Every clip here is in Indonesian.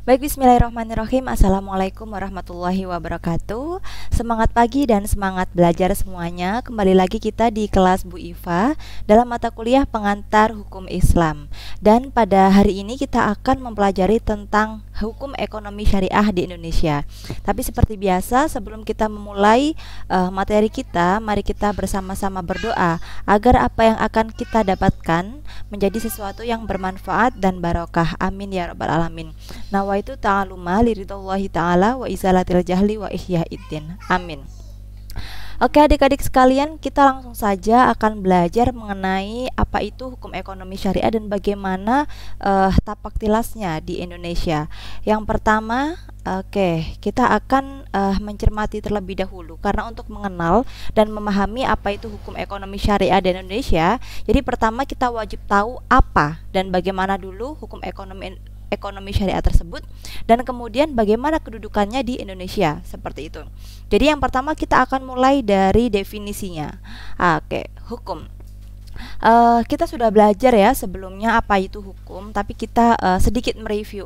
Baik, bismillahirrahmanirrahim. Assalamualaikum warahmatullahi wabarakatuh. Semangat pagi dan semangat belajar semuanya. Kembali lagi kita di kelas Bu Iva dalam mata kuliah pengantar hukum Islam. Dan pada hari ini kita akan mempelajari tentang hukum ekonomi syariah di Indonesia. Tapi seperti biasa, sebelum kita memulai materi kita, mari kita bersama-sama berdoa agar apa yang akan kita dapatkan menjadi sesuatu yang bermanfaat dan barokah. Amin ya rabbal alamin. Nawaitu ta'aluma liridallahi ta'ala wa izalatil jahli wa ihyaiddin. Amin. Oke adik-adik sekalian, kita langsung saja akan belajar mengenai apa itu hukum ekonomi syariah dan bagaimana tapak tilasnya di Indonesia. Yang pertama, kita akan mencermati terlebih dahulu karena untuk mengenal dan memahami apa itu hukum ekonomi syariah di Indonesia. Jadi pertama kita wajib tahu apa dan bagaimana dulu hukum ekonomi syariah tersebut, dan kemudian bagaimana kedudukannya di Indonesia, seperti itu. Jadi yang pertama kita akan mulai dari definisinya. Hukum. Kita sudah belajar ya sebelumnya apa itu hukum, tapi kita sedikit mereview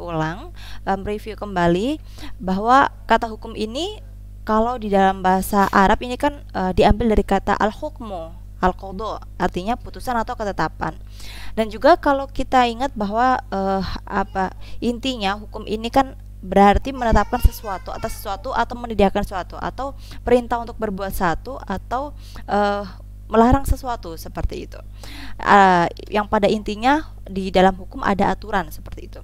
kembali bahwa kata hukum ini kalau di dalam bahasa Arab ini kan diambil dari kata al-hukmu, al-qadha, artinya putusan atau ketetapan. Dan juga kalau kita ingat bahwa intinya hukum ini kan berarti menetapkan sesuatu atas sesuatu atau menyediakan sesuatu atau perintah untuk berbuat satu atau melarang sesuatu, seperti itu. Yang pada intinya di dalam hukum ada aturan seperti itu.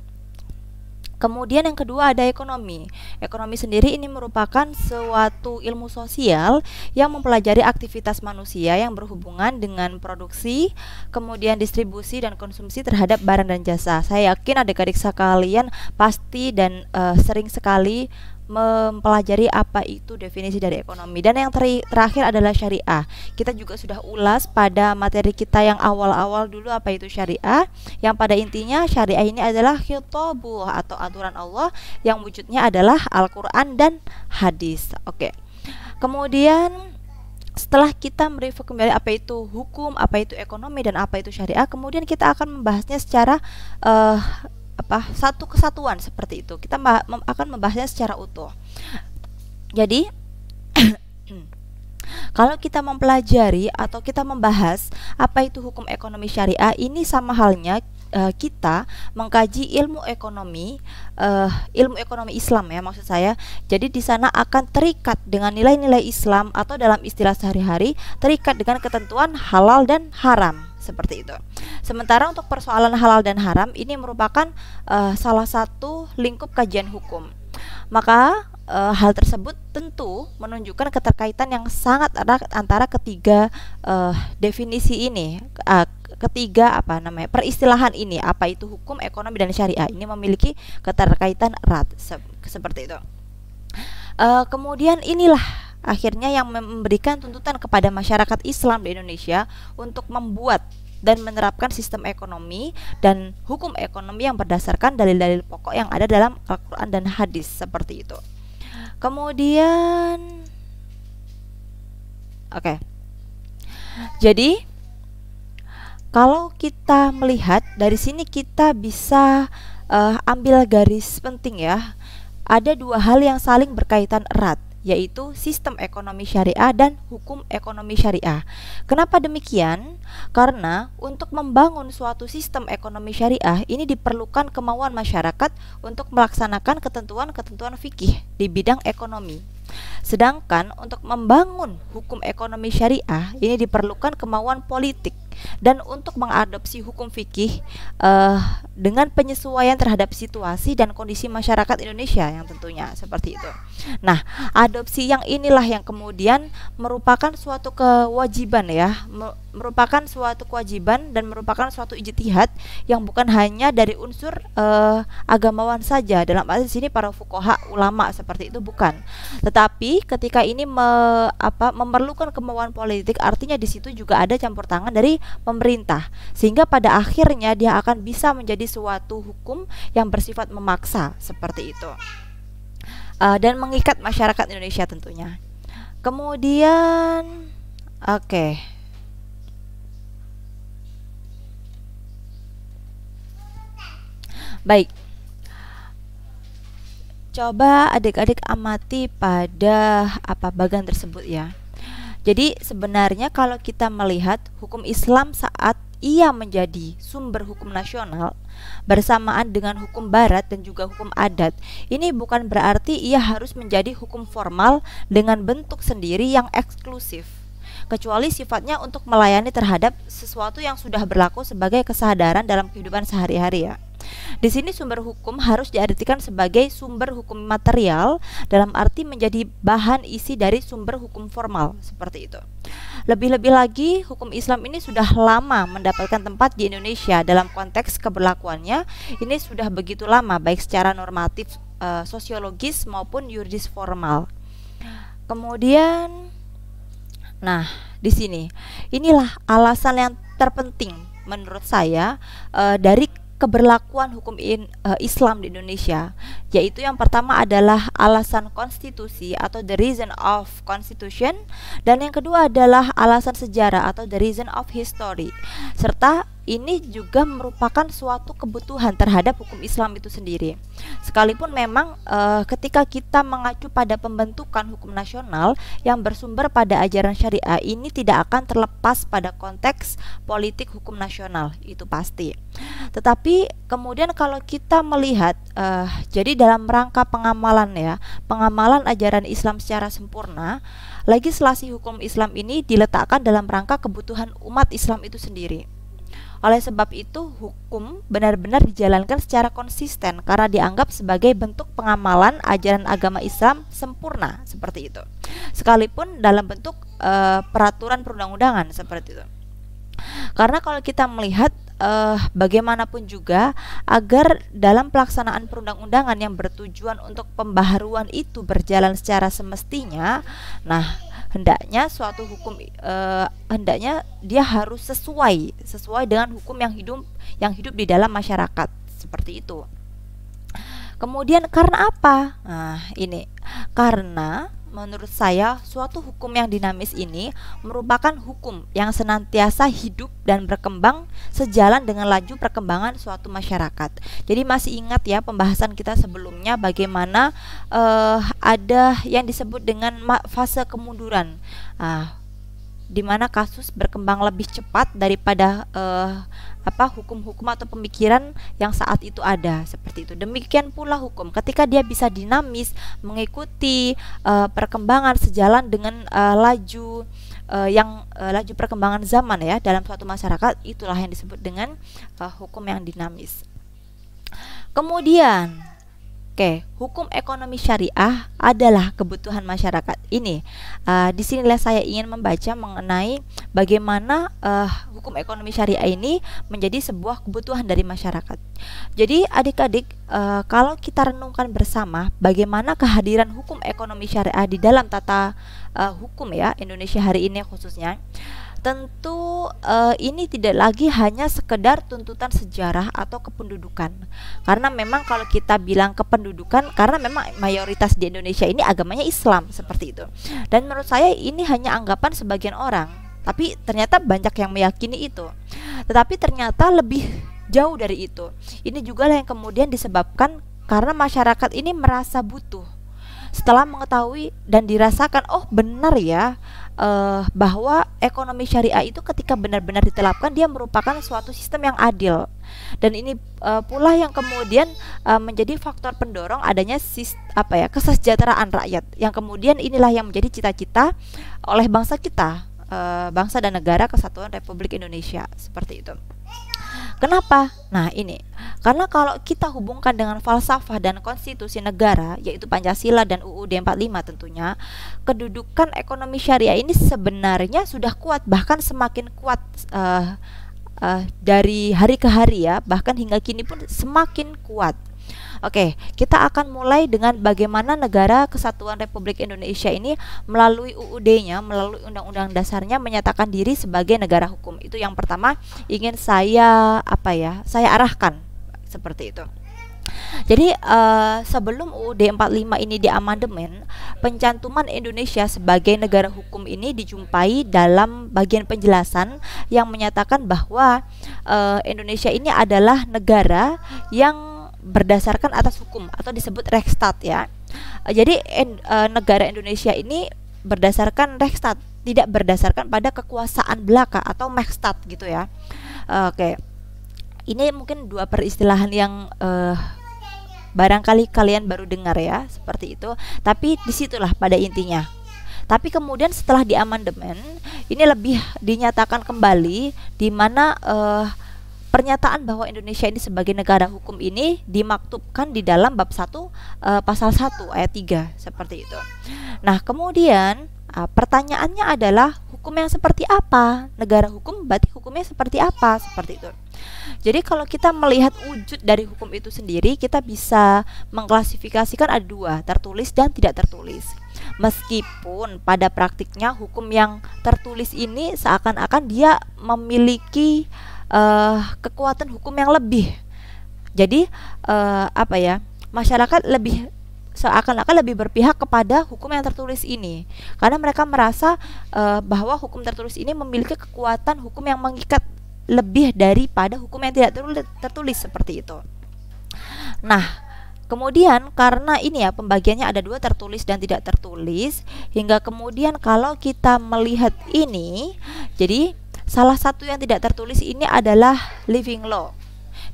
Kemudian yang kedua ada ekonomi. Ekonomi sendiri ini merupakan suatu ilmu sosial yang mempelajari aktivitas manusia yang berhubungan dengan produksi, kemudian distribusi dan konsumsi terhadap barang dan jasa. Saya yakin adik-adik sekalian pasti dan sering sekali mempelajari apa itu definisi dari ekonomi. Dan yang terakhir adalah syariah. Kita juga sudah ulas pada materi kita yang awal-awal dulu apa itu syariah, yang pada intinya syariah ini adalah khitabuh atau aturan Allah yang wujudnya adalah Al-Quran dan hadis. Kemudian setelah kita mereview kembali apa itu hukum, apa itu ekonomi, dan apa itu syariah, kemudian kita akan membahasnya secara satu kesatuan seperti itu. Kita akan membahasnya secara utuh. Jadi kalau kita mempelajari atau kita membahas apa itu hukum ekonomi syariah, ini sama halnya kita mengkaji ilmu ekonomi Islam ya, maksud saya. Jadi di sana akan terikat dengan nilai-nilai Islam atau dalam istilah sehari-hari terikat dengan ketentuan halal dan haram, seperti itu. Sementara untuk persoalan halal dan haram ini merupakan salah satu lingkup kajian hukum. Maka hal tersebut tentu menunjukkan keterkaitan yang sangat erat antara ketiga definisi ini, peristilahan ini, apa itu hukum, ekonomi, dan syariah. Ini memiliki keterkaitan erat seperti itu. Kemudian inilah akhirnya yang memberikan tuntutan kepada masyarakat Islam di Indonesia untuk membuat dan menerapkan sistem ekonomi dan hukum ekonomi yang berdasarkan dalil-dalil pokok yang ada dalam Al-Quran dan hadis, seperti itu. Kemudian jadi kalau kita melihat dari sini kita bisa ambil garis penting ya. Ada dua hal yang saling berkaitan erat, yaitu sistem ekonomi syariah dan hukum ekonomi syariah. Kenapa demikian? Karena untuk membangun suatu sistem ekonomi syariah ini diperlukan kemauan masyarakat untuk melaksanakan ketentuan-ketentuan fikih di bidang ekonomi. Sedangkan untuk membangun hukum ekonomi syariah ini diperlukan kemauan politik dan untuk mengadopsi hukum fikih dengan penyesuaian terhadap situasi dan kondisi masyarakat Indonesia yang tentunya seperti itu. Nah, adopsi yang inilah yang kemudian merupakan suatu kewajiban ya, merupakan suatu kewajiban dan merupakan suatu ijtihad yang bukan hanya dari unsur agamawan saja. Dalam arti sini para fuqaha, ulama seperti itu bukan. Tetapi ketika ini memerlukan kemauan politik, artinya di situ juga ada campur tangan dari pemerintah, sehingga pada akhirnya dia akan bisa menjadi suatu hukum yang bersifat memaksa seperti itu, dan mengikat masyarakat Indonesia tentunya. Kemudian baik, Coba adik-adik amati pada bagian tersebut ya. Jadi sebenarnya kalau kita melihat hukum Islam saat ia menjadi sumber hukum nasional bersamaan dengan hukum barat dan juga hukum adat, ini bukan berarti ia harus menjadi hukum formal dengan bentuk sendiri yang eksklusif, kecuali sifatnya untuk melayani terhadap sesuatu yang sudah berlaku sebagai kesadaran dalam kehidupan sehari-hari ya. Di sini sumber hukum harus diartikan sebagai sumber hukum material dalam arti menjadi bahan isi dari sumber hukum formal, seperti itu. Lebih-lebih lagi, hukum Islam ini sudah lama mendapatkan tempat di Indonesia dalam konteks keberlakuannya. Ini sudah begitu lama baik secara normatif, sosiologis maupun yuridis formal. Kemudian, nah, di sini inilah alasan yang terpenting menurut saya dari keberlakuan hukum Islam di Indonesia, yaitu yang pertama adalah alasan konstitusi atau the reason of constitution, dan yang kedua adalah alasan sejarah atau the reason of history, serta ini juga merupakan suatu kebutuhan terhadap hukum Islam itu sendiri. Sekalipun memang ketika kita mengacu pada pembentukan hukum nasional yang bersumber pada ajaran syariah, ini tidak akan terlepas pada konteks politik hukum nasional, itu pasti. Tetapi kemudian kalau kita melihat jadi dalam rangka pengamalan ajaran Islam secara sempurna, legislasi hukum Islam ini diletakkan dalam rangka kebutuhan umat Islam itu sendiri. Oleh sebab itu, hukum benar-benar dijalankan secara konsisten karena dianggap sebagai bentuk pengamalan ajaran agama Islam sempurna, seperti itu. Sekalipun dalam bentuk peraturan perundang-undangan, seperti itu. Karena kalau kita melihat bagaimanapun juga, agar dalam pelaksanaan perundang-undangan yang bertujuan untuk pembaharuan itu berjalan secara semestinya, nah hendaknya suatu hukum hendaknya dia harus sesuai dengan hukum yang hidup di dalam masyarakat, seperti itu. Kemudian karena apa? Nah, ini karena menurut saya suatu hukum yang dinamis ini merupakan hukum yang senantiasa hidup dan berkembang sejalan dengan laju perkembangan suatu masyarakat. Jadi masih ingat ya pembahasan kita sebelumnya bagaimana ada yang disebut dengan fase kemunduran, di mana kasus berkembang lebih cepat daripada hukum-hukum atau pemikiran yang saat itu ada, seperti itu. Demikian pula hukum ketika dia bisa dinamis mengikuti perkembangan sejalan dengan laju perkembangan zaman ya dalam suatu masyarakat, itulah yang disebut dengan hukum yang dinamis. Kemudian hukum ekonomi syariah adalah kebutuhan masyarakat. Ini di sinilah saya ingin membaca mengenai bagaimana hukum ekonomi syariah ini menjadi sebuah kebutuhan dari masyarakat. Jadi adik-adik, kalau kita renungkan bersama bagaimana kehadiran hukum ekonomi syariah di dalam tata hukum ya Indonesia hari ini khususnya, tentu ini tidak lagi hanya sekedar tuntutan sejarah atau kependudukan. Karena memang kalau kita bilang kependudukan, karena memang mayoritas di Indonesia ini agamanya Islam, seperti itu. Dan menurut saya ini hanya anggapan sebagian orang, tapi ternyata banyak yang meyakini itu. Tetapi ternyata lebih jauh dari itu. Ini juga yang kemudian disebabkan karena masyarakat ini merasa butuh setelah mengetahui dan dirasakan, oh benar ya, bahwa ekonomi syariah itu ketika benar-benar diterapkan dia merupakan suatu sistem yang adil. Dan ini pula yang kemudian menjadi faktor pendorong adanya kesejahteraan rakyat, yang kemudian inilah yang menjadi cita-cita oleh bangsa kita, bangsa dan negara Kesatuan Republik Indonesia, seperti itu. Kenapa? Nah ini, karena kalau kita hubungkan dengan falsafah dan konstitusi negara, yaitu Pancasila dan UUD 45 tentunya, kedudukan ekonomi syariah ini sebenarnya sudah kuat, bahkan semakin kuat dari hari ke hari ya, bahkan hingga kini pun semakin kuat. Oke, kita akan mulai dengan bagaimana negara Kesatuan Republik Indonesia ini melalui UUD-nya, melalui Undang-Undang Dasarnya menyatakan diri sebagai negara hukum. Itu yang pertama ingin saya arahkan seperti itu. Jadi sebelum UUD 45 ini diamandemen, pencantuman Indonesia sebagai negara hukum ini dijumpai dalam bagian penjelasan yang menyatakan bahwa Indonesia ini adalah negara yang berdasarkan atas hukum atau disebut Rechtsstaat ya. Negara Indonesia ini berdasarkan Rechtsstaat, tidak berdasarkan pada kekuasaan belaka atau Machtstaat gitu ya. Oke. Ini mungkin dua peristilahan yang barangkali kalian baru dengar ya, seperti itu. Tapi disitulah pada intinya. Tapi kemudian setelah diamandemen, ini lebih dinyatakan kembali di mana pernyataan bahwa Indonesia ini sebagai negara hukum ini dimaktubkan di dalam bab 1 pasal 1 ayat 3 seperti itu. Nah, kemudian pertanyaannya adalah hukum yang seperti apa? Negara hukum berarti hukumnya seperti apa? Seperti itu. Jadi kalau kita melihat wujud dari hukum itu sendiri, kita bisa mengklasifikasikan ada dua, tertulis dan tidak tertulis. Meskipun pada praktiknya hukum yang tertulis ini seakan-akan dia memiliki kekuatan hukum yang lebih. Jadi masyarakat lebih seakan-akan lebih berpihak kepada hukum yang tertulis ini, karena mereka merasa bahwa hukum tertulis ini memiliki kekuatan hukum yang mengikat lebih daripada hukum yang tidak tertulis seperti itu. Nah, kemudian karena ini ya pembagiannya ada dua, tertulis dan tidak tertulis, hingga kemudian kalau kita melihat ini, jadi salah satu yang tidak tertulis ini adalah living law,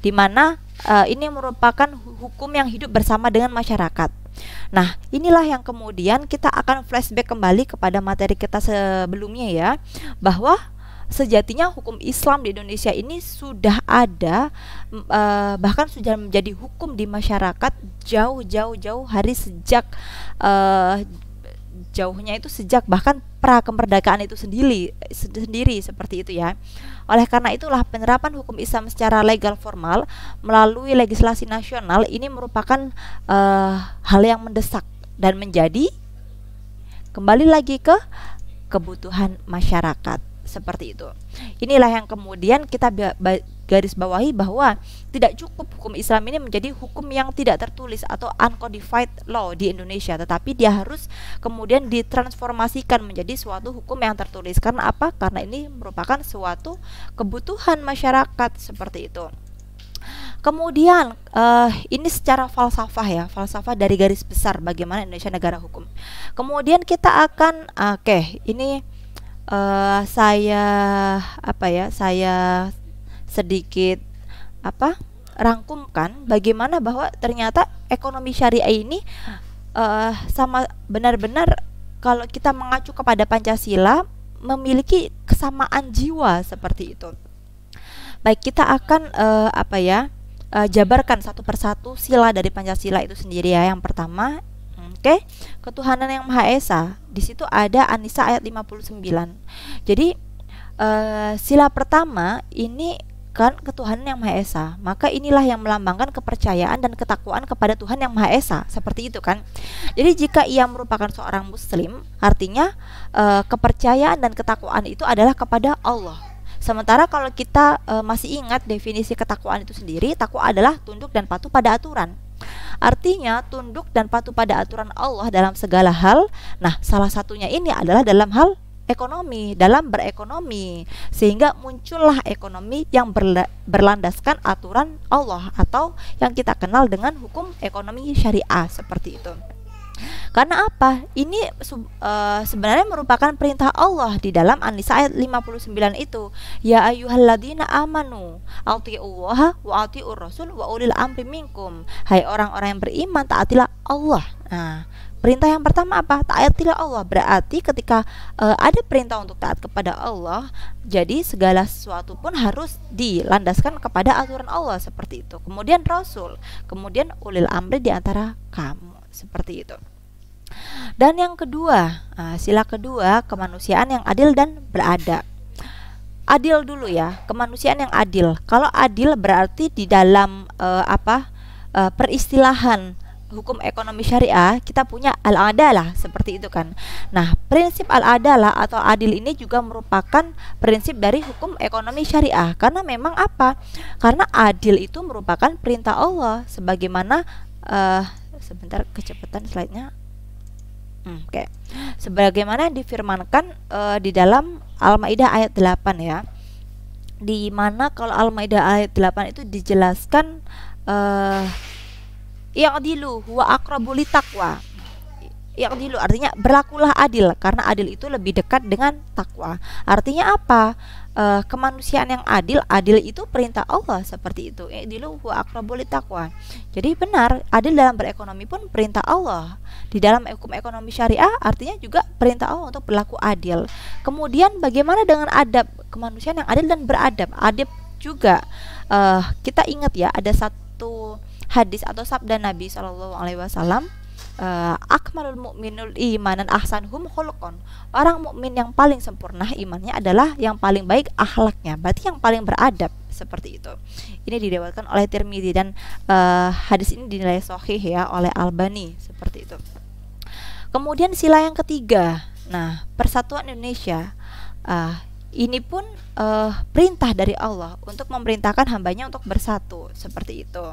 di mana ini merupakan hukum yang hidup bersama dengan masyarakat. Nah, inilah yang kemudian kita akan flashback kembali kepada materi kita sebelumnya ya, bahwa sejatinya hukum Islam di Indonesia ini sudah ada, bahkan sudah menjadi hukum di masyarakat jauh hari sejak jauhnya itu sejak bahkan pra kemerdekaan itu sendiri seperti itu ya. Oleh karena itulah penerapan hukum Islam secara legal formal melalui legislasi nasional ini merupakan hal yang mendesak dan menjadi kembali lagi ke kebutuhan masyarakat seperti itu. Inilah yang kemudian kita garis bawahi bahwa tidak cukup hukum Islam ini menjadi hukum yang tidak tertulis atau uncodified law di Indonesia, tetapi dia harus kemudian ditransformasikan menjadi suatu hukum yang tertulis. Karena apa? Karena ini merupakan suatu kebutuhan masyarakat seperti itu. Kemudian ini secara falsafah ya, falsafah dari garis besar bagaimana Indonesia negara hukum. Kemudian kita akan ini saya sedikit rangkumkan bagaimana bahwa ternyata ekonomi syariah ini sama benar-benar kalau kita mengacu kepada Pancasila memiliki kesamaan jiwa seperti itu. Baik, kita akan jabarkan satu persatu sila dari Pancasila itu sendiri ya. Yang pertama, ketuhanan yang Maha Esa. Di situ ada An-Nisa ayat 59. Jadi sila pertama ini kan ketuhanan yang Maha Esa. Maka inilah yang melambangkan kepercayaan dan ketakwaan kepada Tuhan yang Maha Esa. Seperti itu kan. Jadi jika ia merupakan seorang muslim, artinya kepercayaan dan ketakwaan itu adalah kepada Allah. Sementara kalau kita masih ingat definisi ketakwaan itu sendiri, takwa adalah tunduk dan patuh pada aturan. Artinya tunduk dan patuh pada aturan Allah dalam segala hal. Nah, salah satunya ini adalah dalam hal ekonomi, dalam berekonomi, sehingga muncullah ekonomi yang berlandaskan aturan Allah atau yang kita kenal dengan hukum ekonomi syariah seperti itu. Karena apa? Ini sebenarnya merupakan perintah Allah di dalam An-Nisa ayat 59 itu. Ya ayyuhalladzina amanu atiullaha wa atiur rasul wa ulil amri minkum. Hai orang-orang yang beriman, taatilah Allah. Nah, perintah yang pertama apa? Taatilah Allah. Berarti ketika ada perintah untuk taat kepada Allah, jadi segala sesuatu pun harus dilandaskan kepada aturan Allah seperti itu. Kemudian Rasul, kemudian ulil amri di antara kamu seperti itu. Dan yang kedua, sila kedua, kemanusiaan yang adil dan beradab. Adil dulu ya, kemanusiaan yang adil. Kalau adil berarti di dalam peristilahan hukum ekonomi syariah kita punya al-adalah seperti itu kan. Nah, prinsip al-adalah atau adil ini juga merupakan prinsip dari hukum ekonomi syariah. Karena memang apa? Karena adil itu merupakan perintah Allah sebagaimana sebentar kecepatan slide-nya. Sebagaimana difirmankan di dalam Al-Maidah ayat 8 ya. Di mana kalau Al-Maidah ayat 8 itu dijelaskan ya'dilu huwa aqrabu litaqwa. i'dilu artinya berlakulah adil, karena adil itu lebih dekat dengan takwa. Artinya apa? Kemanusiaan yang adil itu perintah Allah seperti itu. I'dilu huwa aqrabu littaqwa. Jadi benar, adil dalam berekonomi pun perintah Allah. Di dalam hukum ekonomi syariah artinya juga perintah Allah untuk berlaku adil. Kemudian bagaimana dengan adab kemanusiaan yang adil dan beradab? Adab juga kita ingat ya, ada satu hadis atau sabda Nabi Shallallahu Alaihi Wasallam, akmalul mu'minul imanan ahsanhum khuluqan. Orang mukmin yang paling sempurna imannya adalah yang paling baik akhlaknya, berarti yang paling beradab, seperti itu. Ini diriwayatkan oleh Tirmidzi dan hadis ini dinilai sahih ya oleh Albani, seperti itu. Kemudian sila yang ketiga, nah Persatuan Indonesia, ini pun perintah dari Allah untuk memerintahkan hambanya untuk bersatu, seperti itu.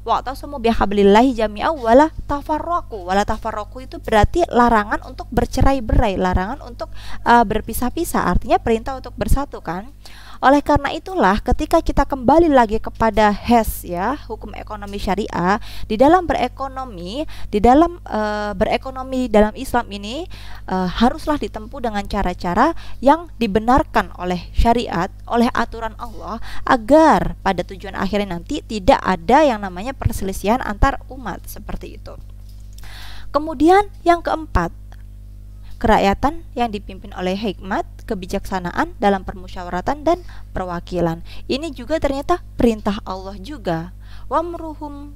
Wa'tasimu bihablillahi jami'an wala tafarraqu. Wala tafarraqu itu berarti larangan untuk bercerai-berai, larangan untuk berpisah-pisah, artinya perintah untuk bersatu kan. Oleh karena itulah ketika kita kembali lagi kepada HES ya, hukum ekonomi syariah, di dalam berekonomi, berekonomi dalam Islam ini haruslah ditempuh dengan cara-cara yang dibenarkan oleh syariat, oleh aturan Allah, agar pada tujuan akhirnya nanti tidak ada yang namanya perselisihan antar umat, seperti itu. Kemudian yang keempat, kerakyatan yang dipimpin oleh hikmat, kebijaksanaan dalam permusyawaratan dan perwakilan. Ini juga ternyata perintah Allah juga. Wamruhum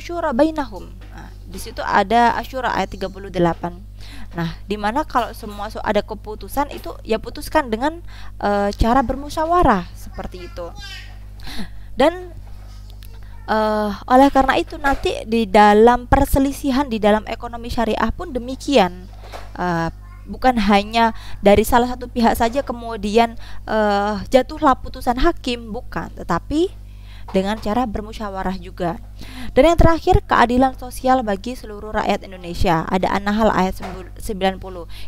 syura bainahum. Nah, di situ ada Asyura ayat 38. Nah, dimana kalau semua ada keputusan itu ya putuskan dengan cara bermusyawarah, seperti itu. Dan oleh karena itu nanti di dalam perselisihan di dalam ekonomi syariah pun demikian, bukan hanya dari salah satu pihak saja kemudian jatuhlah putusan hakim, bukan, tetapi dengan cara bermusyawarah juga. Dan yang terakhir, keadilan sosial bagi seluruh rakyat Indonesia. Ada An-Nahl ayat 90.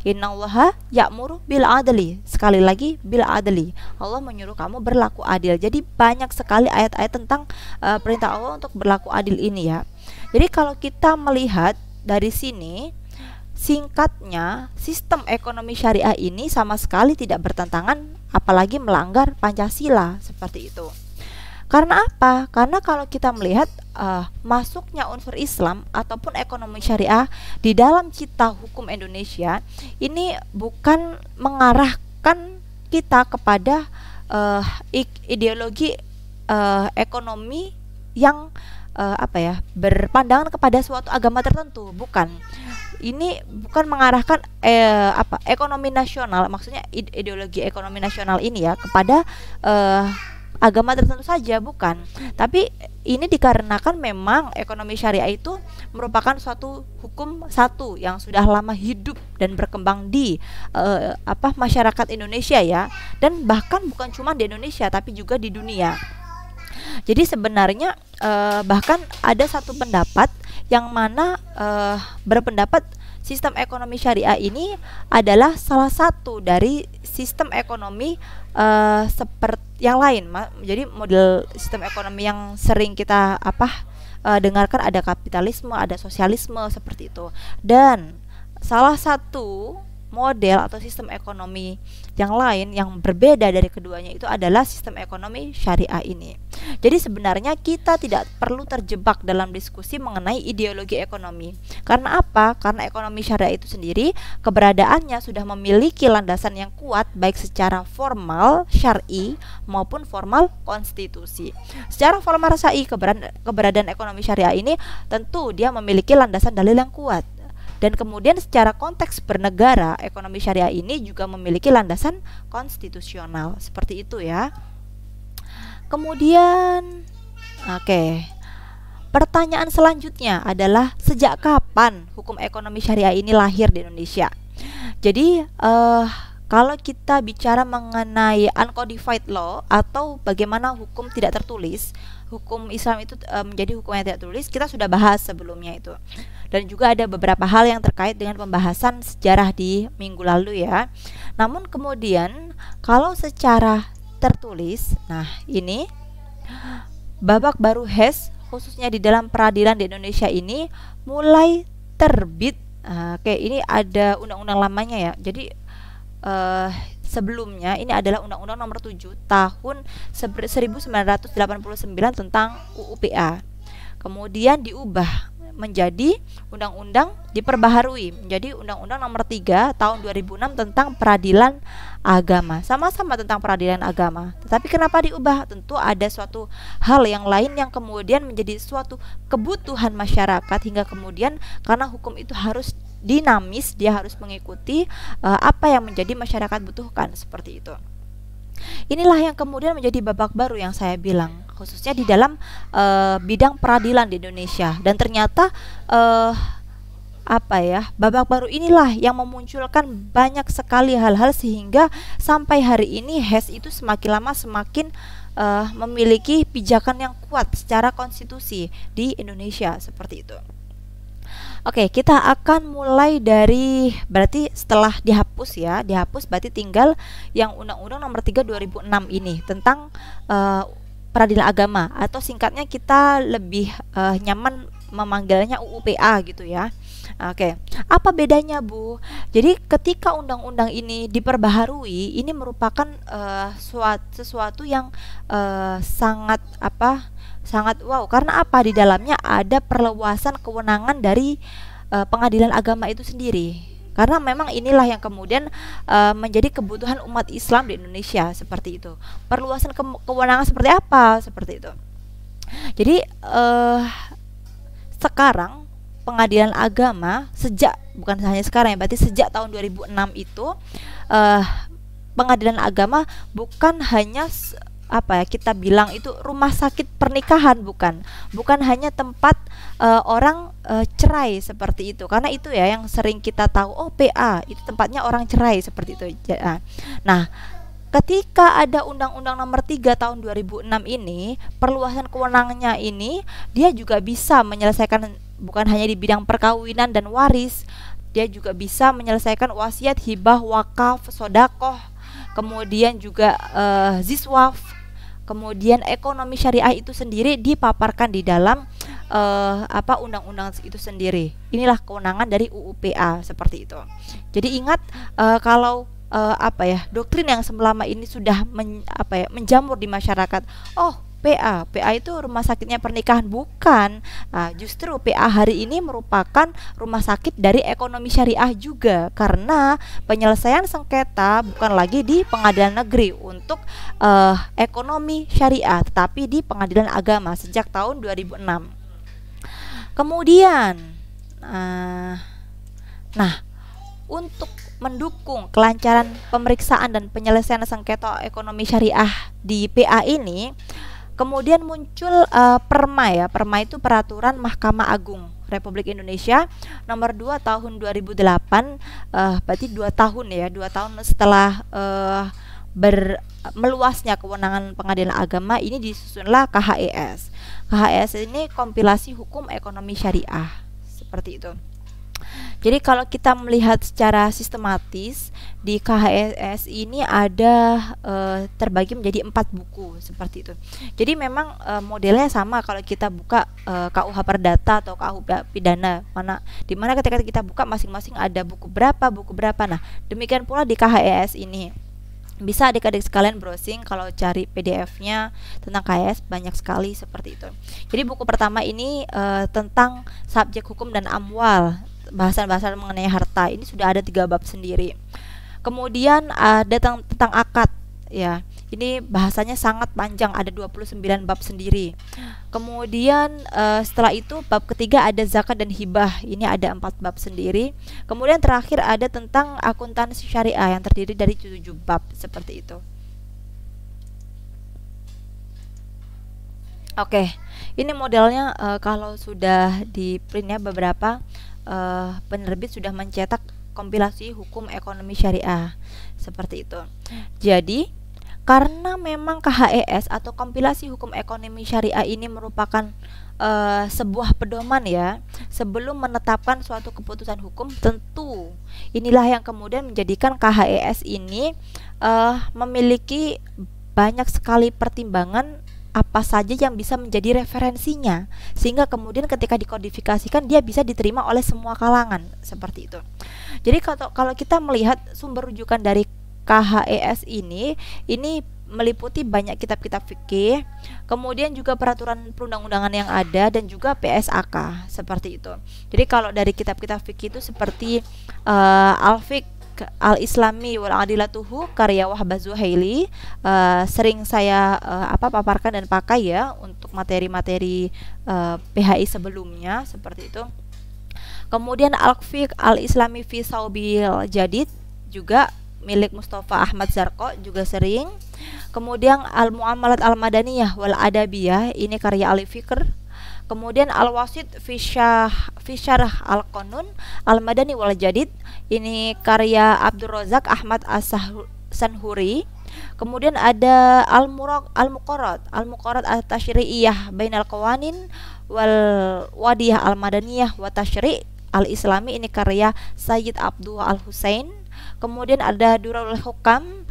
Innallaha ya'muru bil adli. Sekali lagi bil adli. Allah menyuruh kamu berlaku adil. Jadi banyak sekali ayat-ayat tentang perintah Allah untuk berlaku adil ini ya. Jadi kalau kita melihat dari sini, singkatnya sistem ekonomi syariah ini sama sekali tidak bertentangan apalagi melanggar Pancasila, seperti itu. Karena apa? Karena kalau kita melihat masuknya unsur Islam ataupun ekonomi syariah di dalam cita hukum Indonesia ini bukan mengarahkan kita kepada ideologi ekonomi yang berpandangan kepada suatu agama tertentu, bukan. Ini bukan mengarahkan ekonomi nasional, maksudnya ideologi ekonomi nasional ini ya kepada agama tertentu saja, bukan. Tapi ini dikarenakan memang ekonomi syariah itu merupakan suatu hukum satu yang sudah lama hidup dan berkembang di masyarakat Indonesia ya, dan bahkan bukan cuma di Indonesia tapi juga di dunia. Jadi sebenarnya bahkan ada satu pendapat yang mana berpendapat sistem ekonomi syariah ini adalah salah satu dari sistem ekonomi seperti yang lain. Jadi model sistem ekonomi yang sering kita dengarkan ada kapitalisme, ada sosialisme, seperti itu. Dan salah satu model atau sistem ekonomi yang lain yang berbeda dari keduanya itu adalah sistem ekonomi syariah ini. Jadi sebenarnya kita tidak perlu terjebak dalam diskusi mengenai ideologi ekonomi. Karena apa? Karena ekonomi syariah itu sendiri keberadaannya sudah memiliki landasan yang kuat baik secara formal syar'i maupun formal konstitusi. Secara formal syar'i keberadaan ekonomi syariah ini tentu dia memiliki landasan dalil yang kuat. Dan kemudian secara konteks bernegara, ekonomi syariah ini juga memiliki landasan konstitusional, seperti itu ya. Kemudian, pertanyaan selanjutnya adalah sejak kapan hukum ekonomi syariah ini lahir di Indonesia? Jadi, kalau kita bicara mengenai uncodified law atau bagaimana hukum tidak tertulis, hukum Islam itu menjadi hukum yang tidak tertulis, kita sudah bahas sebelumnya itu. Dan juga ada beberapa hal yang terkait dengan pembahasan sejarah di minggu lalu ya. Namun kemudian kalau secara tertulis, nah ini babak baru HES khususnya di dalam peradilan di Indonesia ini mulai terbit. Oke, ini ada undang-undang lamanya ya. Jadi sebelumnya ini adalah Undang-Undang Nomor 7 Tahun 1989 tentang UU-PA. Kemudian diubah menjadi undang-undang, diperbaharui menjadi Undang-Undang Nomor 3 Tahun 2006 tentang peradilan agama. Sama-sama tentang peradilan agama. Tetapi kenapa diubah? Tentu ada suatu hal yang lain yang kemudian menjadi suatu kebutuhan masyarakat, hingga kemudian karena hukum itu harus dinamis, dia harus mengikuti apa yang menjadi masyarakat butuhkan, seperti itu. Inilah yang kemudian menjadi babak baru yang saya bilang, khususnya di dalam bidang peradilan di Indonesia. Dan ternyata babak baru inilah yang memunculkan banyak sekali hal-hal, sehingga sampai hari ini HES itu semakin lama semakin memiliki pijakan yang kuat secara konstitusi di Indonesia, seperti itu. Oke, kita akan mulai dari, berarti setelah dihapus ya, dihapus berarti tinggal yang Undang-Undang Nomor 3 2006 ini tentang peradilan agama, atau singkatnya kita lebih nyaman memanggilnya UU-PA gitu ya. Oke, apa bedanya Bu? Jadi ketika undang-undang ini diperbaharui, ini merupakan sesuatu yang sangat wow, karena apa? Di dalamnya ada perluasan kewenangan dari pengadilan agama itu sendiri. Karena memang inilah yang kemudian menjadi kebutuhan umat Islam di Indonesia, seperti itu. Perluasan kewenangan seperti apa? Seperti itu. Jadi sekarang pengadilan agama bukan hanya sekarang ya, berarti sejak tahun 2006 itu pengadilan agama bukan hanya kita bilang itu rumah sakit pernikahan, bukan hanya tempat orang cerai, seperti itu. Karena itu ya yang sering kita tahu, PA itu tempatnya orang cerai, seperti itu. Nah, ketika ada Undang-Undang Nomor 3 Tahun 2006 ini, perluasan kewenangannya ini, dia juga bisa menyelesaikan bukan hanya di bidang perkawinan dan waris, dia juga bisa menyelesaikan wasiat, hibah, wakaf, sodakoh, kemudian juga ziswaf. Kemudian ekonomi syariah itu sendiri dipaparkan di dalam undang-undang itu sendiri. Inilah kewenangan dari UU-PA, seperti itu. Jadi ingat, kalau doktrin yang selama ini sudah menjamur di masyarakat, PA itu rumah sakitnya pernikahan, bukan. Justru PA hari ini merupakan rumah sakit dari ekonomi syariah juga, karena penyelesaian sengketa bukan lagi di pengadilan negeri untuk ekonomi syariah, tetapi di pengadilan agama sejak tahun 2006. Kemudian untuk mendukung kelancaran pemeriksaan dan penyelesaian sengketa ekonomi syariah di PA ini, kemudian muncul Perma itu Peraturan Mahkamah Agung Republik Indonesia Nomor 2 Tahun 2008, berarti 2 tahun setelah meluasnya kewenangan pengadilan agama ini, disusunlah KHES. KHES ini kompilasi hukum ekonomi syariah, seperti itu. Jadi kalau kita melihat secara sistematis, di KHES ini ada terbagi menjadi 4 buku, seperti itu. Jadi memang modelnya sama kalau kita buka KUH Perdata atau KUH Pidana, dimana ketika kita buka masing-masing ada buku berapa. Nah, demikian pula di KHES ini. Bisa adik-adik sekalian browsing kalau cari PDF-nya tentang KHES, banyak sekali, seperti itu. Jadi buku pertama ini tentang subjek hukum dan amwal, bahasan-bahasan mengenai harta. Ini sudah ada 3 bab sendiri. Kemudian ada tentang akad ya. Ini bahasanya sangat panjang, ada 29 bab sendiri. Kemudian setelah itu bab ketiga ada zakat dan hibah. Ini ada 4 bab sendiri. Kemudian terakhir ada tentang akuntansi syariah yang terdiri dari 7 bab, seperti itu. Oke, ini modelnya kalau sudah di printnya beberapa penerbit sudah mencetak kompilasi hukum ekonomi syariah, seperti itu. Jadi karena memang KHES atau kompilasi hukum ekonomi syariah ini merupakan sebuah pedoman ya, sebelum menetapkan suatu keputusan hukum, tentu inilah yang kemudian menjadikan KHES ini memiliki banyak sekali pertimbangan apa saja yang bisa menjadi referensinya, sehingga kemudian ketika dikodifikasikan dia bisa diterima oleh semua kalangan, seperti itu. Jadi kalau kita melihat sumber rujukan dari KHES ini meliputi banyak kitab-kitab fikih, kemudian juga peraturan perundang-undangan yang ada, dan juga PSAK, seperti itu. Jadi kalau dari kitab-kitab fikih itu seperti Al-Fiqh Al-Islami wal Adilatuhu karya Wahbah Zuhaili, sering saya paparkan dan pakai ya untuk materi-materi PHI sebelumnya, seperti itu. Kemudian Al-Fiqh Al-Islami fi Saubil Jadid juga milik Mustafa Ahmad Zarko, juga sering. Kemudian Al-Muamalat Al-Madaniyah wal Adabiyah, ini karya Ali Fikr. Kemudian Al-Wasit fi Syarah Al-Qanun Al-Madani wal Jadid, ini karya Abdul Razak Ahmad As-Sanhuri. Kemudian ada Al-Muqarrat At-Tashri'iyah Bainal Qawanin wal Wadiyah Al-Madaniyah wa Tashri' Al-Islami, ini karya Sayyid Abdul Al-Husain. Kemudian ada Durarul Hukam.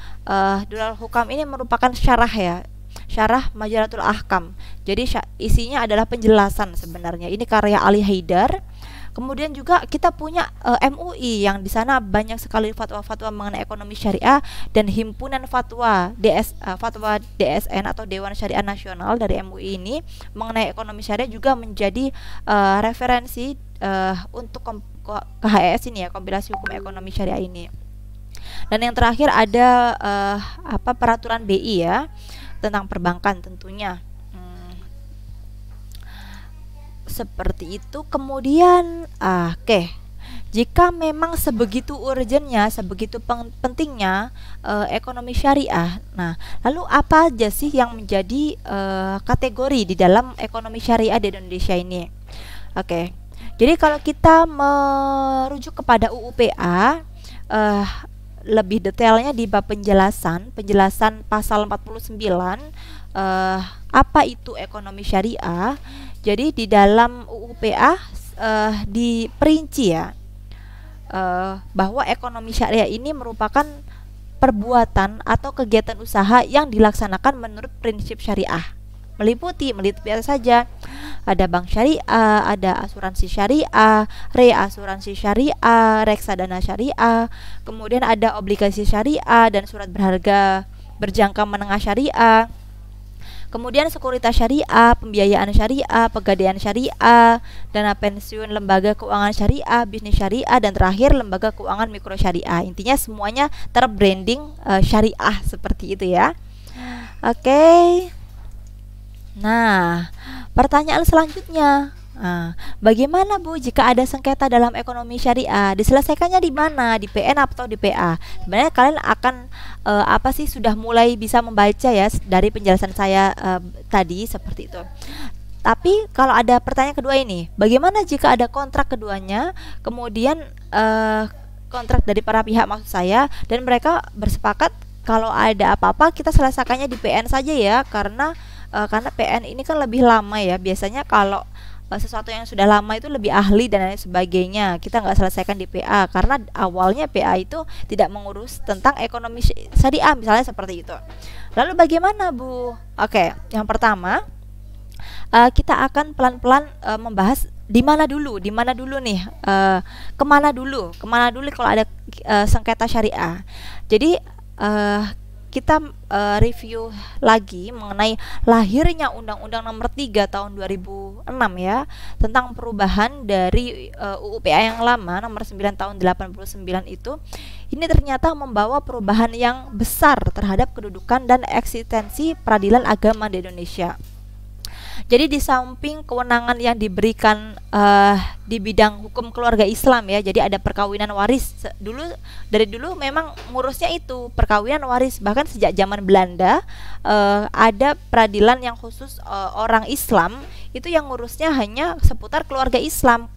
Durarul Hukam ini merupakan syarah Majalatul Ahkam. Jadi isinya adalah penjelasan sebenarnya. Ini karya Ali Haidar. Kemudian juga kita punya MUI yang di sana banyak sekali fatwa-fatwa mengenai ekonomi syariah, dan himpunan fatwa fatwa DSN atau Dewan Syariah Nasional dari MUI ini mengenai ekonomi syariah juga menjadi referensi untuk KHES ini ya, kompilasi hukum ekonomi syariah ini. Dan yang terakhir ada peraturan BI ya tentang perbankan tentunya. Seperti itu. Kemudian jika memang sebegitu urgentnya, sebegitu pentingnya ekonomi syariah, nah lalu apa aja sih yang menjadi kategori di dalam ekonomi syariah di Indonesia ini? Jadi kalau kita merujuk kepada UU-PA, lebih detailnya di bab penjelasan pasal 49, apa itu ekonomi syariah. Jadi di dalam UU-PA diperinci ya, bahwa ekonomi syariah ini merupakan perbuatan atau kegiatan usaha yang dilaksanakan menurut prinsip syariah. Meliputi biasa saja, ada bank syariah, ada asuransi syariah, reasuransi syariah, reksadana syariah, kemudian ada obligasi syariah dan surat berharga berjangka menengah syariah. Kemudian sekuritas syariah, pembiayaan syariah, pegadaian syariah, dana pensiun, lembaga keuangan syariah, bisnis syariah, dan terakhir lembaga keuangan mikro syariah. Intinya semuanya terbranding syariah seperti itu ya. Nah, pertanyaan selanjutnya, bagaimana Bu jika ada sengketa dalam ekonomi syariah? Diselesaikannya di mana? Di PN atau di PA? Sebenarnya kalian akan sudah mulai bisa membaca ya dari penjelasan saya tadi seperti itu. Tapi kalau ada pertanyaan kedua ini, bagaimana jika ada kontrak keduanya, kemudian kontrak dari para pihak maksud saya, dan mereka bersepakat kalau ada apa-apa kita selesaikannya di PN saja ya, karena PN ini kan lebih lama ya. Biasanya kalau sesuatu yang sudah lama itu lebih ahli dan lain sebagainya, kita nggak selesaikan di PA karena awalnya PA itu tidak mengurus tentang ekonomi syariah misalnya, seperti itu. Lalu bagaimana Bu? Yang pertama kita akan pelan-pelan membahas di mana dulu nih, kemana dulu kalau ada sengketa syariah. Jadi kita review lagi mengenai lahirnya Undang-Undang Nomor 3 Tahun 2006 ya, tentang perubahan dari UU-PA yang lama Nomor 9 Tahun 89 itu. Ini ternyata membawa perubahan yang besar terhadap kedudukan dan eksistensi peradilan agama di Indonesia. Jadi di samping kewenangan yang diberikan di bidang hukum keluarga Islam ya, jadi ada perkawinan waris. Dari dulu memang ngurusnya itu perkawinan waris, bahkan sejak zaman Belanda ada peradilan yang khusus orang Islam, itu yang ngurusnya hanya seputar keluarga Islam,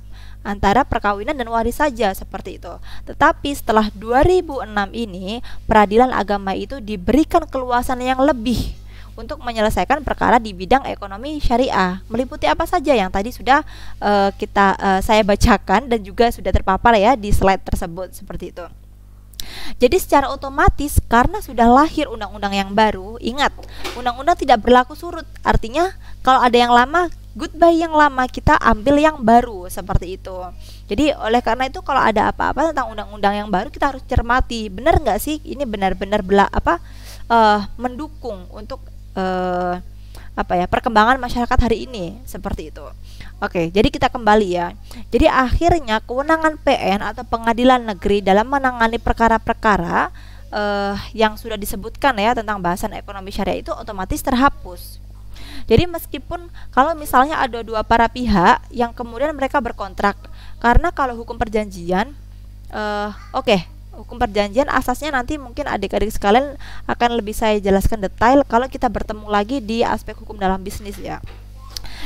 antara perkawinan dan waris saja, seperti itu. Tetapi setelah 2006 ini, peradilan agama itu diberikan keluasan yang lebih untuk menyelesaikan perkara di bidang ekonomi syariah. Meliputi apa saja yang tadi sudah saya bacakan dan juga sudah terpapar ya di slide tersebut, seperti itu. Jadi secara otomatis karena sudah lahir undang-undang yang baru, ingat, undang-undang tidak berlaku surut. Artinya kalau ada yang lama, goodbye yang lama, kita ambil yang baru, seperti itu. Jadi oleh karena itu kalau ada apa-apa tentang undang-undang yang baru, kita harus cermati, benar nggak sih ini benar-benar mendukung untuk perkembangan masyarakat hari ini, seperti itu. Oke, jadi kita kembali ya. Jadi akhirnya kewenangan PN atau pengadilan negeri dalam menangani perkara-perkara yang sudah disebutkan ya tentang bahasan ekonomi syariah itu otomatis terhapus. Jadi meskipun kalau misalnya ada dua para pihak yang kemudian mereka berkontrak, karena kalau hukum perjanjian, hukum perjanjian asasnya nanti mungkin adik-adik sekalian akan lebih saya jelaskan detail kalau kita bertemu lagi di aspek hukum dalam bisnis ya.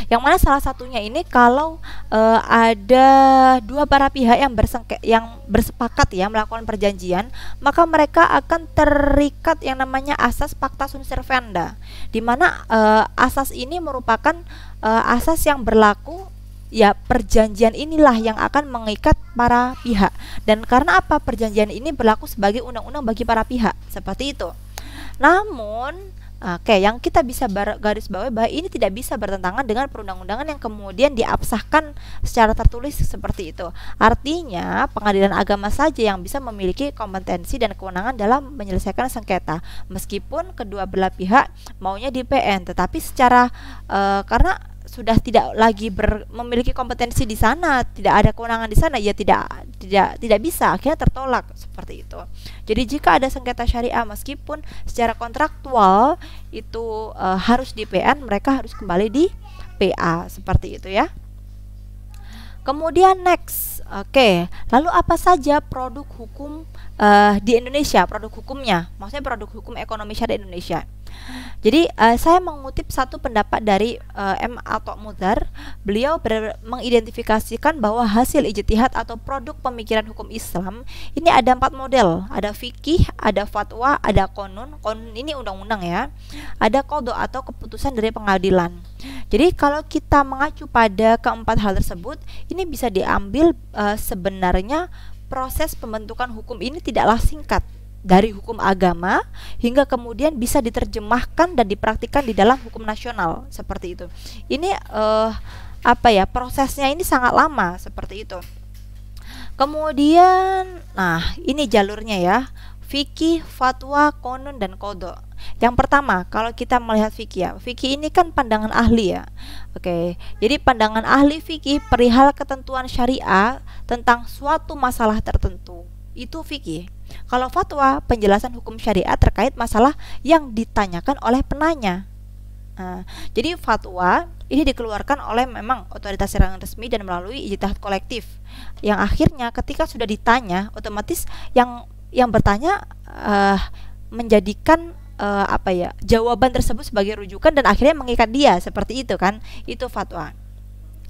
Yang mana salah satunya ini kalau ada dua para pihak yang bersepakat ya melakukan perjanjian, maka mereka akan terikat yang namanya asas pacta sunt servanda, di mana asas ini merupakan asas yang berlaku ya. Perjanjian inilah yang akan mengikat para pihak, dan karena apa, perjanjian ini berlaku sebagai undang-undang bagi para pihak, seperti itu. Namun yang kita bisa garis bawahi bahwa ini tidak bisa bertentangan dengan perundang-undangan yang kemudian diabsahkan secara tertulis seperti itu. Artinya pengadilan agama saja yang bisa memiliki kompetensi dan kewenangan dalam menyelesaikan sengketa, meskipun kedua belah pihak maunya di PN, tetapi secara karena sudah tidak lagi memiliki kompetensi di sana, tidak ada kewenangan di sana, ya tidak bisa, akhirnya tertolak, seperti itu. Jadi jika ada sengketa syariah meskipun secara kontraktual itu harus di PN, mereka harus kembali di PA, seperti itu ya. Kemudian next, lalu apa saja produk hukum di Indonesia, produk hukumnya, maksudnya produk hukum ekonomi syariah Indonesia. Jadi saya mengutip satu pendapat dari M. Atok Mudhar. Beliau mengidentifikasikan bahwa hasil ijtihad atau produk pemikiran hukum Islam ini ada 4 model. Ada fikih, ada fatwa, ada konun. Konun ini undang-undang ya. Ada qadha atau keputusan dari pengadilan. Jadi kalau kita mengacu pada keempat hal tersebut, ini bisa diambil sebenarnya proses pembentukan hukum ini tidaklah singkat, dari hukum agama hingga kemudian bisa diterjemahkan dan dipraktikkan di dalam hukum nasional, seperti itu. Ini prosesnya ini sangat lama, seperti itu. Kemudian ini jalurnya ya, fikih, fatwa, konun, dan qadha. Yang pertama, kalau kita melihat fikih ya, fikih ini kan pandangan ahli ya. Jadi pandangan ahli fikih perihal ketentuan syariah tentang suatu masalah tertentu, itu fikih. Kalau fatwa, penjelasan hukum syariat terkait masalah yang ditanyakan oleh penanya. Jadi fatwa ini dikeluarkan oleh memang otoritas yang resmi dan melalui ijtihad kolektif, yang akhirnya ketika sudah ditanya, otomatis yang bertanya menjadikan jawaban tersebut sebagai rujukan dan akhirnya mengikat dia, seperti itu kan, itu fatwa.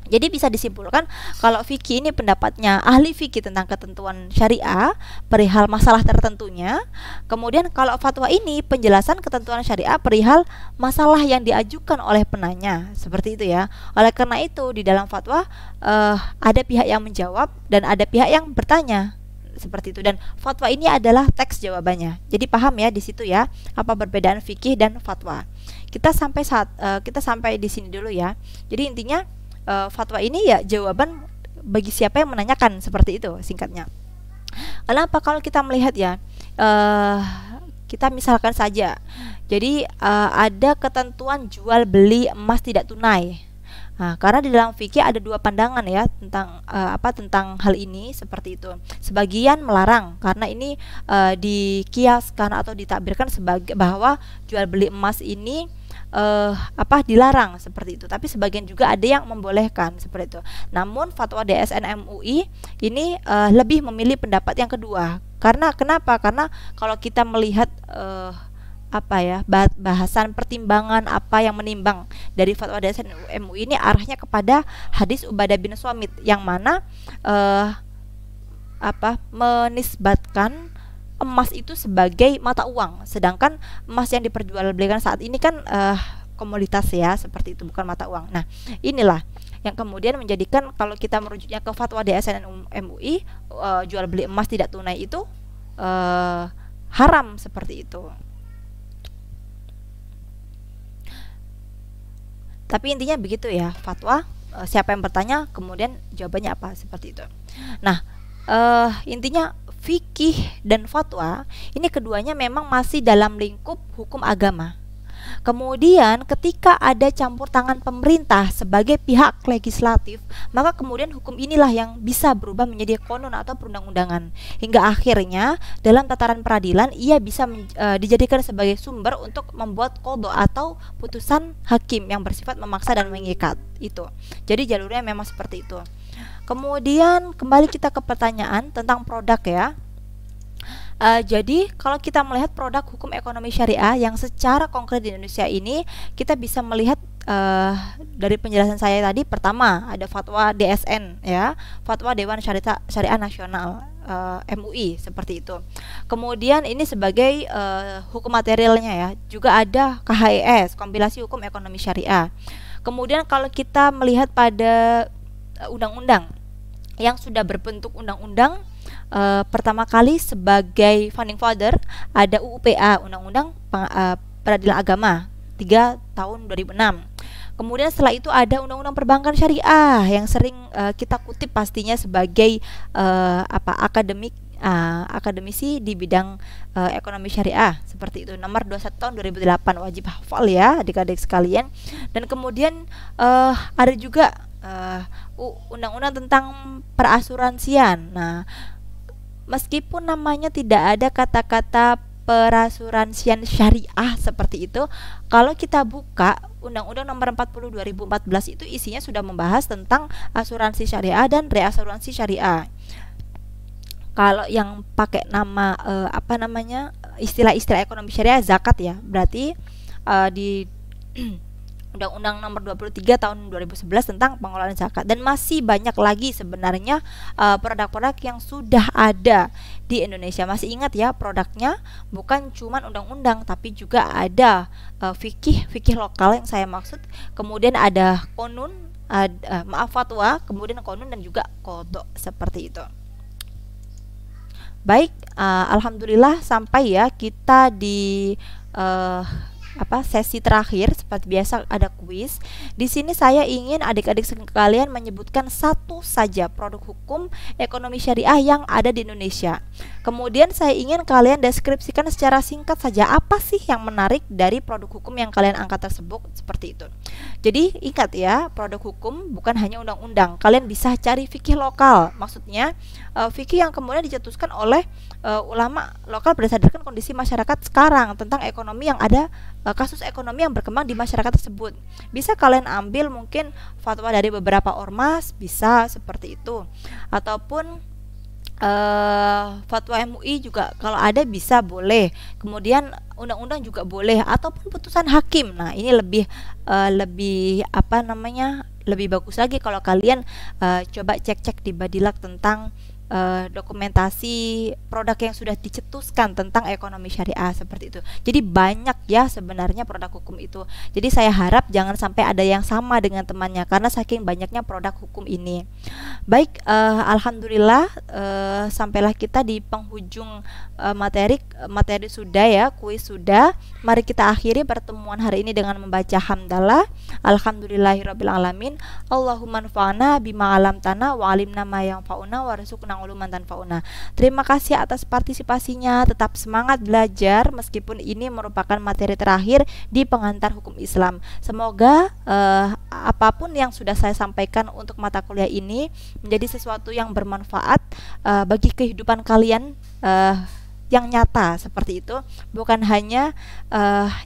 Jadi bisa disimpulkan kalau fikih ini pendapatnya ahli fikih tentang ketentuan syariah perihal masalah tertentunya. Kemudian kalau fatwa ini penjelasan ketentuan syariah perihal masalah yang diajukan oleh penanya, seperti itu ya. Oleh karena itu di dalam fatwa ada pihak yang menjawab dan ada pihak yang bertanya, seperti itu. Dan fatwa ini adalah teks jawabannya. Jadi paham ya di situ ya apa perbedaan fikih dan fatwa. Kita sampai di sini dulu ya. Jadi intinya fatwa ini ya jawaban bagi siapa yang menanyakan, seperti itu singkatnya. Kenapa kalau kita melihat ya, kita misalkan saja, jadi ada ketentuan jual beli emas tidak tunai. Karena di dalam fikih ada dua pandangan ya tentang hal ini, seperti itu. Sebagian melarang karena ini dikiaskan atau ditakbirkan sebagai bahwa jual beli emas ini dilarang, seperti itu. Tapi sebagian juga ada yang membolehkan, seperti itu. Namun fatwa DSN MUI ini lebih memilih pendapat yang kedua. Kenapa? Karena kalau kita melihat bahasan pertimbangan apa yang menimbang dari fatwa DSN MUI ini arahnya kepada hadis Ubadah bin Samit yang mana menisbatkan emas itu sebagai mata uang, sedangkan emas yang diperjualbelikan saat ini kan komoditas ya, seperti itu, bukan mata uang. Nah, inilah yang kemudian menjadikan kalau kita merujuknya ke fatwa DSN MUI, jual beli emas tidak tunai itu haram seperti itu. Tapi intinya begitu ya, fatwa siapa yang bertanya kemudian jawabannya apa, seperti itu. Nah, intinya fikih dan fatwa ini keduanya memang masih dalam lingkup hukum agama. Kemudian ketika ada campur tangan pemerintah sebagai pihak legislatif, maka kemudian hukum inilah yang bisa berubah menjadi konun atau perundang-undangan. Hingga akhirnya dalam tataran peradilan ia bisa dijadikan sebagai sumber untuk membuat qadha atau putusan hakim yang bersifat memaksa dan mengikat. Itu. Jadi jalurnya memang seperti itu. Kemudian kembali kita ke pertanyaan tentang produk ya. Jadi kalau kita melihat produk hukum ekonomi syariah yang secara konkret di Indonesia ini, kita bisa melihat dari penjelasan saya tadi, pertama ada fatwa DSN ya, fatwa Dewan Syariah Nasional MUI seperti itu. Kemudian ini sebagai hukum materialnya ya, juga ada KHES, kompilasi hukum ekonomi syariah. Kemudian kalau kita melihat pada undang-undang yang sudah berbentuk undang-undang, pertama kali sebagai founding father ada UUPA, Undang-Undang Peradilan Agama 3 tahun 2006. Kemudian setelah itu ada Undang-Undang Perbankan Syariah yang sering kita kutip pastinya sebagai akademisi di bidang ekonomi syariah, seperti itu, nomor 21 tahun 2008, wajib hafal ya adik-adik sekalian. Dan kemudian ada juga undang-undang tentang perasuransian. Nah, meskipun namanya tidak ada kata-kata perasuransian syariah seperti itu, kalau kita buka Undang-Undang Nomor 40 2014 itu isinya sudah membahas tentang asuransi syariah dan reasuransi syariah. Kalau yang pakai nama istilah-istilah ekonomi syariah zakat ya, berarti di Undang-Undang Nomor 23 tahun 2011 tentang pengelolaan zakat. Dan masih banyak lagi sebenarnya produk-produk yang sudah ada di Indonesia. Masih ingat ya, produknya bukan cuma undang-undang tapi juga ada fikih lokal yang saya maksud. Kemudian ada konun, fatwa, kemudian konun dan juga qadha, seperti itu. Baik, alhamdulillah sampai ya kita di sesi terakhir. Seperti biasa ada kuis. Di sini saya ingin adik-adik sekalian menyebutkan satu saja produk hukum ekonomi syariah yang ada di Indonesia. Kemudian saya ingin kalian deskripsikan secara singkat saja apa sih yang menarik dari produk hukum yang kalian angkat tersebut, seperti itu. Jadi ingat ya, produk hukum bukan hanya undang-undang. Kalian bisa cari fikih lokal. Maksudnya fikih yang kemudian dicetuskan oleh ulama lokal berdasarkan kondisi masyarakat sekarang tentang ekonomi yang ada, kasus ekonomi yang berkembang di masyarakat tersebut. Bisa kalian ambil mungkin fatwa dari beberapa ormas, bisa seperti itu. Ataupun fatwa MUI juga kalau ada bisa, boleh. Kemudian undang-undang juga boleh, ataupun putusan hakim. Nah, ini lebih lebih bagus lagi kalau kalian coba cek-cek di Badilak tentang dokumentasi produk yang sudah dicetuskan tentang ekonomi syariah, seperti itu. Jadi banyak ya sebenarnya produk hukum itu. Jadi saya harap jangan sampai ada yang sama dengan temannya karena saking banyaknya produk hukum ini. Baik, alhamdulillah sampailah kita di penghujung materi sudah ya, kuis sudah. Mari kita akhiri pertemuan hari ini dengan membaca hamdalah. Alhamdulillahirabbil alamin. Allahumma anfa'na bima 'allamtana wa 'allimna ma yanfa'una warzuqna uluman tanfa'una. Terima kasih atas partisipasinya. Tetap semangat belajar meskipun ini merupakan materi terakhir di pengantar hukum Islam. Semoga apapun yang sudah saya sampaikan untuk mata kuliah ini menjadi sesuatu yang bermanfaat bagi kehidupan kalian yang nyata, seperti itu. Bukan hanya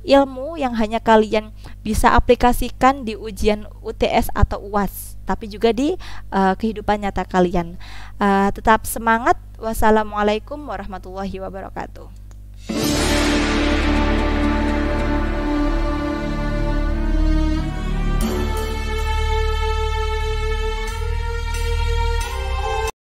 ilmu yang hanya kalian bisa aplikasikan di ujian UTS atau UAS, tapi juga di kehidupan nyata kalian. Tetap semangat. Wassalamualaikum warahmatullahi wabarakatuh.